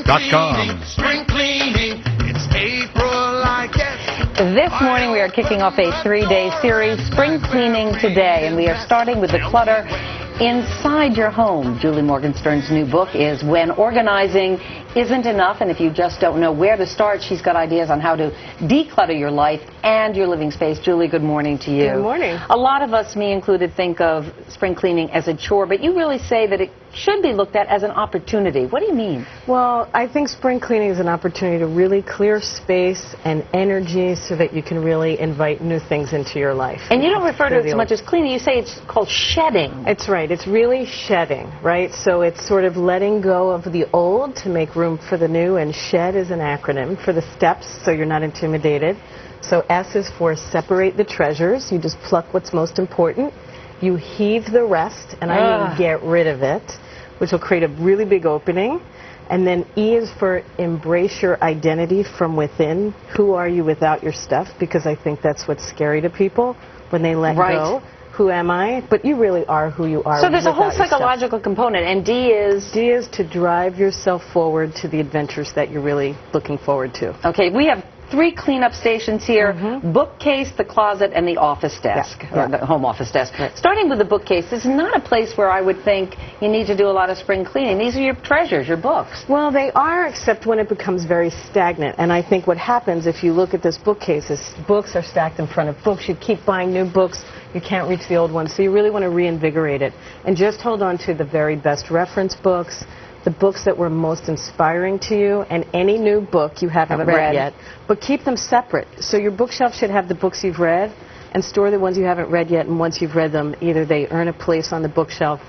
Morgenstern.com. Spring cleaning, it's April, I guess. This morning we are kicking off a 3-day series, Spring Cleaning Today, and we are starting with the clutter inside your home. Julie Morgenstern's new book is When Organizing Isn't Enough, and if you just don't know where to start, she's got ideas on how to declutter your life and your living space. Julie, good morning to you. Good morning. A lot of us, me included, think of spring cleaning as a chore, but you really say that it should be looked at as an opportunity. What do you mean? Well, I think spring cleaning is an opportunity to really clear space and energy so that you can really invite new things into your life. And you don't refer to it so much as cleaning, you say it's called shedding. It's right. It's really shedding, right? So it's sort of letting go of the old to make room for the new, and SHED is an acronym for the steps so you're not intimidated. So S is for separate the treasures. You just pluck what's most important. You heave the rest, and I mean get rid of it, which will create a really big opening. And then E is for embrace your identity from within. Who are you without your stuff? Because I think that's what's scary to people when they let go. Who am I? But you really are who you are. So there's a whole psychological component, and D is to drive yourself forward to the adventures that you're really looking forward to. Okay, we have 3 cleanup stations here, bookcase, the closet, and the office desk, or the home office desk. Right. Starting with the bookcase, this is not a place where I would think you need to do a lot of spring cleaning. These are your treasures, your books. Well, they are, except when it becomes very stagnant. And I think what happens if you look at this bookcase is books are stacked in front of books. You keep buying new books. You can't reach the old ones. So you really want to reinvigorate it. And just hold on to the very best reference books, the books that were most inspiring to you, and any new book you haven't read yet. But keep them separate. So your bookshelf should have the books you've read, and store the ones you haven't read yet, and once you've read them, either they earn a place on the bookshelf,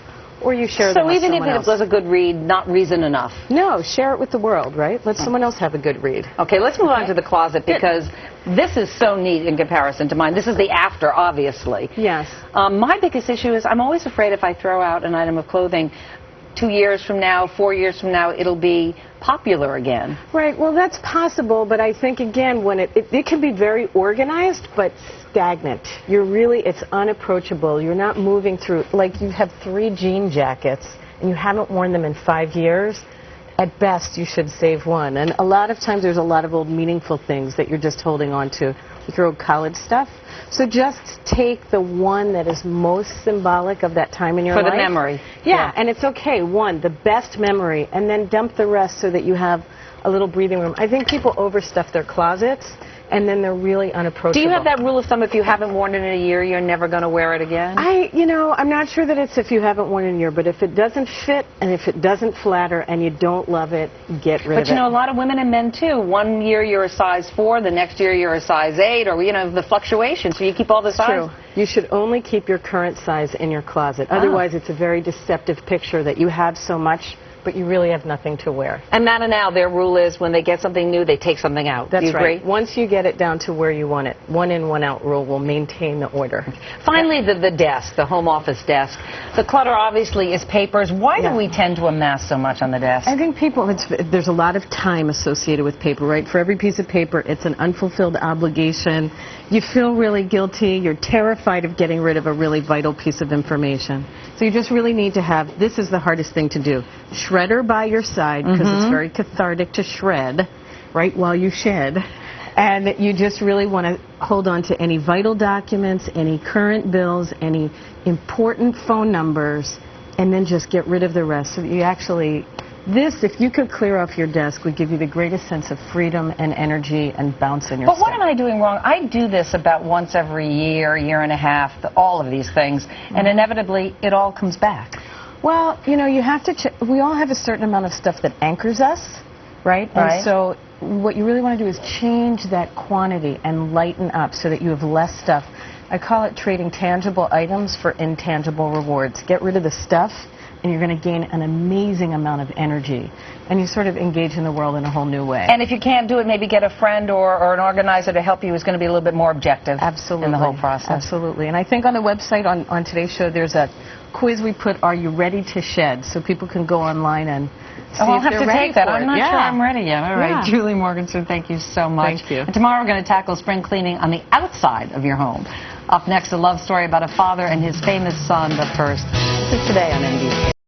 or you share them with someone else. So even if it was a good read, not reason enough? No, share it with the world, right? Let someone else have a good read. Okay, let's move on to the closet, because this is so neat in comparison to mine. This is the after, obviously. Yes. My biggest issue is I'm always afraid if I throw out an item of clothing, 2 years from now, 4 years from now, it'll be popular again. Right. Well, that's possible, but I think, again, when it can be very organized, but stagnant. It's unapproachable. You're not moving through, like you have 3 jean jackets, and you haven't worn them in 5 years. At best, you should save one. And a lot of times, there's a lot of old meaningful things that you're just holding on to, like your old college stuff. So just take the one that is most symbolic of that time in your life. For the memory. Yeah, and it's okay. One, the best memory, and then dump the rest so that you have a little breathing room. I think people overstuff their closets, and then they're really unapproachable. Do you have that rule of thumb, if you haven't worn it in a year, you're never going to wear it again? I'm not sure that it's if you haven't worn it in a year, but if it doesn't fit and if it doesn't flatter and you don't love it, get rid of it. But you know, a lot of women and men too. One year you're a size 4, the next year you're a size 8, or the fluctuation, so you keep all the size. True. You should only keep your current size in your closet. Otherwise, it's a very deceptive picture that you have so much, but you really have nothing to wear. And Matt and Al, their rule is when they get something new, they take something out. That's Do you right. agree? Once you get it down to where you want it, 1 in, 1 out rule will maintain the order. Finally, the desk, the home office desk. The clutter obviously is papers. Why do we tend to amass so much on the desk? I think there's a lot of time associated with paper, right? For every piece of paper, it's an unfulfilled obligation. You feel really guilty. You're terrified of getting rid of a really vital piece of information. So you just really need to have, this is the hardest thing to do, shredder by your side, because it's very cathartic to shred, right, while you shed. And you just really want to hold on to any vital documents, any current bills, any important phone numbers, and then just get rid of the rest. So that you actually, if you could clear off your desk, would give you the greatest sense of freedom and energy and bounce in your step. But what am I doing wrong? I do this about once every year, year and a half, all of these things, and inevitably it all comes back. Well, you have to we all have a certain amount of stuff that anchors us, right? And so what you really want to do is change that quantity and lighten up so that you have less stuff. I call it trading tangible items for intangible rewards. Get rid of the stuff, and you're going to gain an amazing amount of energy. And you sort of engage in the world in a whole new way. And if you can't do it, maybe get a friend or an organizer to help you who's going to be a little bit more objective in the whole process. Absolutely. And I think on the website, on today's show, there's a quiz we put, Are You Ready to Shed? So people can go online and see I'll if have they're to ready take that. for I'm it. not sure I'm ready yet. All right, Julie Morgenstern, thank you so much. Thank you. And tomorrow we're going to tackle spring cleaning on the outside of your home. Up next, a love story about a father and his famous son. But first, this is Today on NBC.